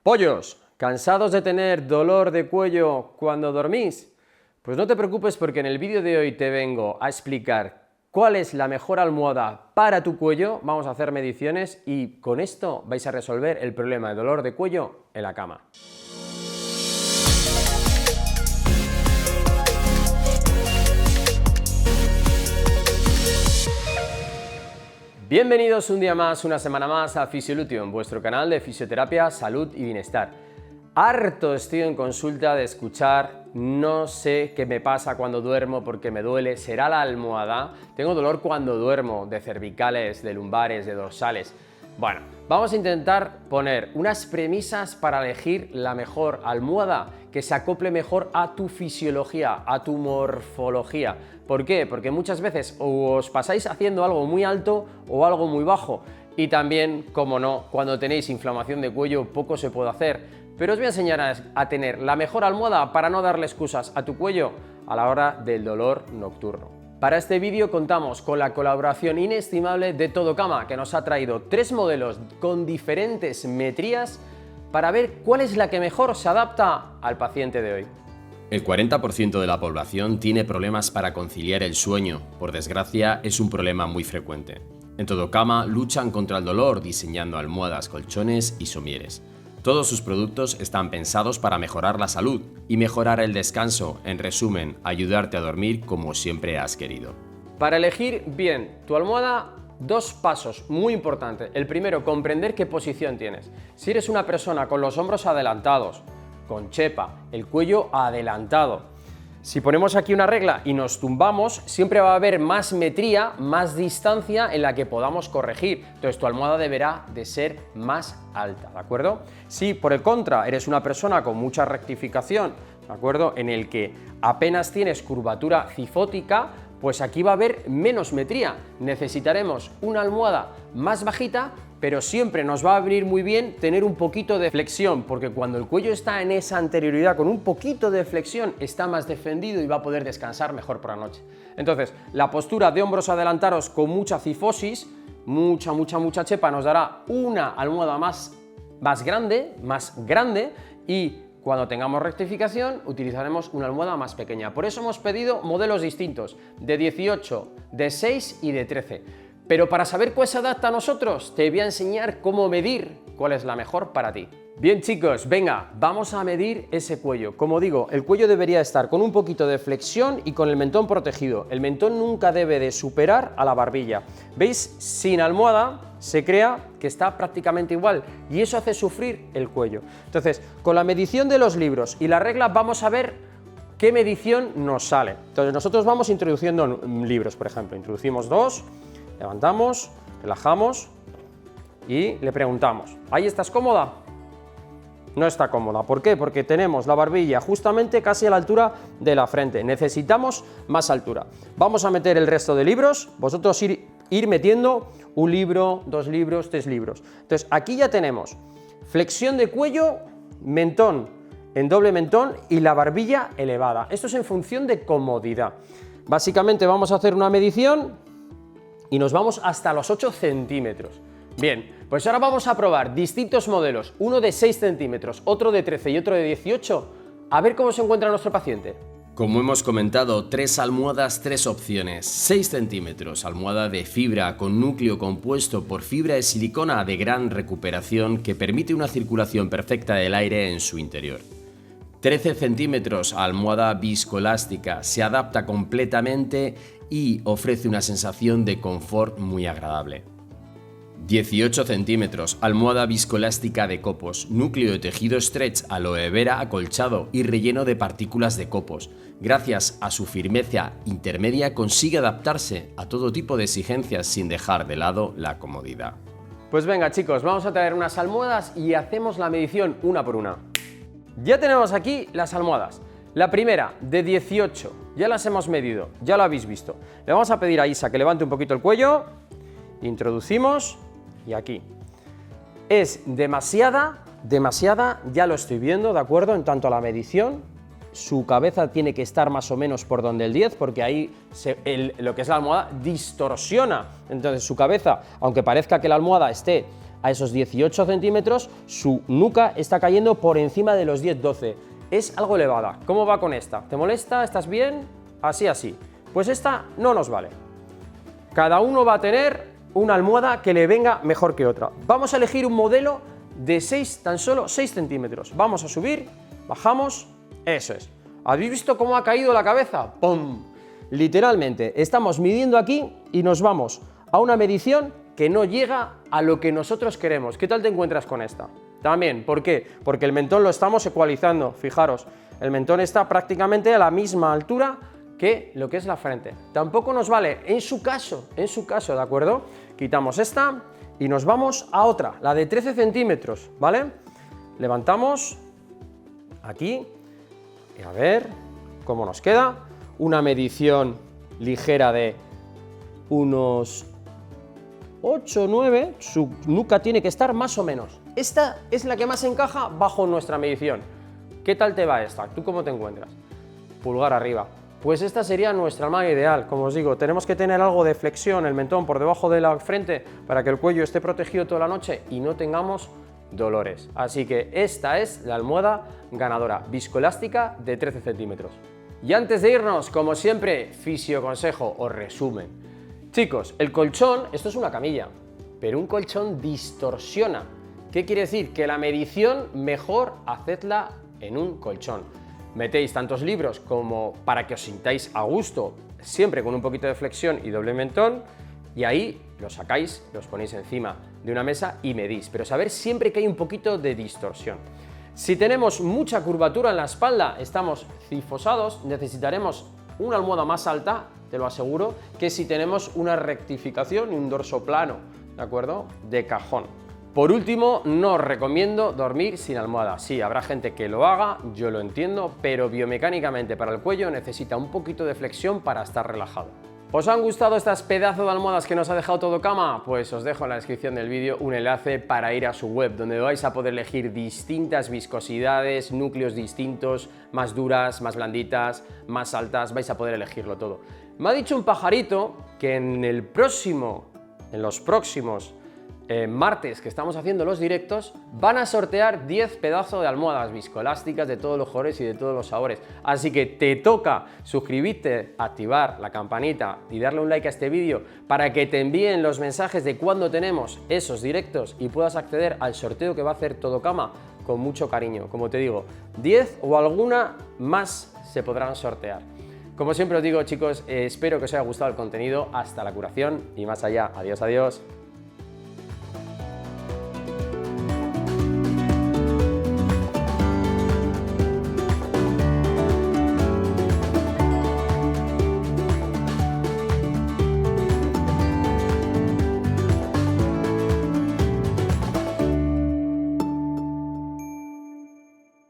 Pollos, ¿cansados de tener dolor de cuello cuando dormís? Pues no te preocupes porque en el vídeo de hoy te vengo a explicar cuál es la mejor almohada para tu cuello, vamos a hacer mediciones y con esto vais a resolver el problema de dolor de cuello en la cama. Bienvenidos un día más, una semana más a Fisiolution, vuestro canal de fisioterapia, salud y bienestar. Harto estoy en consulta de escuchar, no sé qué me pasa cuando duermo porque me duele, será la almohada, tengo dolor cuando duermo, de cervicales, de lumbares, de dorsales. Bueno, vamos a intentar poner unas premisas para elegir la mejor almohada que se acople mejor a tu fisiología, a tu morfología. ¿Por qué? Porque muchas veces os pasáis haciendo algo muy alto o algo muy bajo y también, como no, cuando tenéis inflamación de cuello poco se puede hacer. Pero os voy a enseñar a tener la mejor almohada para no darle excusas a tu cuello a la hora del dolor nocturno. Para este vídeo contamos con la colaboración inestimable de Todo Cama, que nos ha traído 3 modelos con diferentes metrías para ver cuál es la que mejor se adapta al paciente de hoy. El 40% de la población tiene problemas para conciliar el sueño. Por desgracia, es un problema muy frecuente. En Todo Cama luchan contra el dolor diseñando almohadas, colchones y somieres. Todos sus productos están pensados para mejorar la salud y mejorar el descanso, en resumen, ayudarte a dormir como siempre has querido. Para elegir bien tu almohada, 2 pasos muy importantes. El primero, comprender qué posición tienes. Si eres una persona con los hombros adelantados, con chepa, el cuello adelantado, si ponemos aquí una regla y nos tumbamos, siempre va a haber más metría, más distancia en la que podamos corregir. Entonces tu almohada deberá de ser más alta, ¿de acuerdo? Si por el contra eres una persona con mucha rectificación, ¿de acuerdo? En el que apenas tienes curvatura cifótica, pues aquí va a haber menos metría. Necesitaremos una almohada más bajita, pero siempre nos va a venir muy bien tener un poquito de flexión, porque cuando el cuello está en esa anterioridad con un poquito de flexión, está más defendido y va a poder descansar mejor por la noche. Entonces, la postura de hombros adelantados con mucha cifosis, mucha chepa, nos dará una almohada más grande y cuando tengamos rectificación utilizaremos una almohada más pequeña. Por eso hemos pedido modelos distintos, de 18, de 6 y de 13. Pero para saber cuál se adapta a nosotros, te voy a enseñar cómo medir cuál es la mejor para ti. Bien chicos, venga, vamos a medir ese cuello. Como digo, el cuello debería estar con un poquito de flexión y con el mentón protegido. El mentón nunca debe de superar a la barbilla. ¿Veis? Sin almohada se crea que está prácticamente igual y eso hace sufrir el cuello. Entonces, con la medición de los libros y la regla vamos a ver qué medición nos sale. Entonces nosotros vamos introduciendo libros, por ejemplo. Introducimos 2, levantamos, relajamos y le preguntamos, ¿ahí estás cómoda? No está cómoda. ¿Por qué? Porque tenemos la barbilla justamente casi a la altura de la frente. Necesitamos más altura. Vamos a meter el resto de libros. Vosotros ir metiendo 1 libro, 2 libros, 3 libros. Entonces aquí ya tenemos flexión de cuello, mentón en doble mentón y la barbilla elevada. Esto es en función de comodidad. Básicamente vamos a hacer una medición y nos vamos hasta los 8 centímetros. Bien, pues ahora vamos a probar distintos modelos, uno de 6 centímetros, otro de 13 y otro de 18, a ver cómo se encuentra nuestro paciente. Como hemos comentado, 3 almohadas, 3 opciones. 6 centímetros, almohada de fibra con núcleo compuesto por fibra de silicona de gran recuperación que permite una circulación perfecta del aire en su interior. 13 centímetros, almohada viscoelástica, se adapta completamente y ofrece una sensación de confort muy agradable. 18 centímetros, almohada viscoelástica de copos, núcleo de tejido stretch aloe vera acolchado y relleno de partículas de copos. Gracias a su firmeza intermedia consigue adaptarse a todo tipo de exigencias sin dejar de lado la comodidad. Pues venga chicos, vamos a traer unas almohadas y hacemos la medición una por una. Ya tenemos aquí las almohadas. La primera, de 18, ya las hemos medido, ya lo habéis visto. Le vamos a pedir a Isa que levante un poquito el cuello, introducimos y aquí. Es demasiada, ya lo estoy viendo, ¿de acuerdo? En tanto a la medición, su cabeza tiene que estar más o menos por donde el 10, porque ahí lo que es la almohada distorsiona. Entonces su cabeza, aunque parezca que la almohada esté a esos 18 centímetros, su nuca está cayendo por encima de los 10-12. Es algo elevada. ¿Cómo va con esta? ¿Te molesta? ¿Estás bien? Así, así. Pues esta no nos vale. Cada uno va a tener una almohada que le venga mejor que otra. Vamos a elegir un modelo de tan solo 6 centímetros. Vamos a subir, bajamos, eso es. ¿Habéis visto cómo ha caído la cabeza? ¡Pum! Literalmente, estamos midiendo aquí y nos vamos a una medición que no llega a lo que nosotros queremos. ¿Qué tal te encuentras con esta? También, ¿por qué? Porque el mentón lo estamos ecualizando, fijaros, el mentón está prácticamente a la misma altura que lo que es la frente. Tampoco nos vale, en su caso, ¿de acuerdo? Quitamos esta y nos vamos a otra, la de 13 centímetros, ¿vale? Levantamos aquí y a ver cómo nos queda. Una medición ligera de unos 8 o 9, su nuca tiene que estar más o menos. Esta es la que más encaja bajo nuestra medición. ¿Qué tal te va esta? ¿Tú cómo te encuentras? Pulgar arriba. Pues esta sería nuestra almohada ideal. Como os digo, tenemos que tener algo de flexión, el mentón por debajo de la frente para que el cuello esté protegido toda la noche y no tengamos dolores. Así que esta es la almohada ganadora, viscoelástica de 13 centímetros. Y antes de irnos, como siempre, fisioconsejo o resumen. Chicos, el colchón, esto es una camilla, pero un colchón distorsiona. ¿Qué quiere decir? Que la medición mejor hacedla en un colchón. Metéis tantos libros como para que os sintáis a gusto, siempre con un poquito de flexión y doble mentón, y ahí los sacáis, los ponéis encima de una mesa y medís, pero saber siempre que hay un poquito de distorsión. Si tenemos mucha curvatura en la espalda, estamos cifosados, necesitaremos una almohada más alta, te lo aseguro, que si tenemos una rectificación y un dorso plano, ¿de acuerdo? De cajón. Por último, no os recomiendo dormir sin almohada. Sí, habrá gente que lo haga, yo lo entiendo, pero biomecánicamente para el cuello necesita un poquito de flexión para estar relajado. ¿Os han gustado estas pedazos de almohadas que nos ha dejado Todocama? Pues os dejo en la descripción del vídeo un enlace para ir a su web, donde vais a poder elegir distintas viscosidades, núcleos distintos, más duras, más blanditas, más altas, vais a poder elegirlo todo. Me ha dicho un pajarito que en los próximos martes que estamos haciendo los directos, van a sortear 10 pedazos de almohadas viscoelásticas de todos los colores y de todos los sabores. Así que te toca suscribirte, activar la campanita y darle un like a este vídeo para que te envíen los mensajes de cuando tenemos esos directos y puedas acceder al sorteo que va a hacer Todocama con mucho cariño. Como te digo, 10 o alguna más se podrán sortear. Como siempre os digo, chicos, espero que os haya gustado el contenido. Hasta la curación y más allá. Adiós, adiós.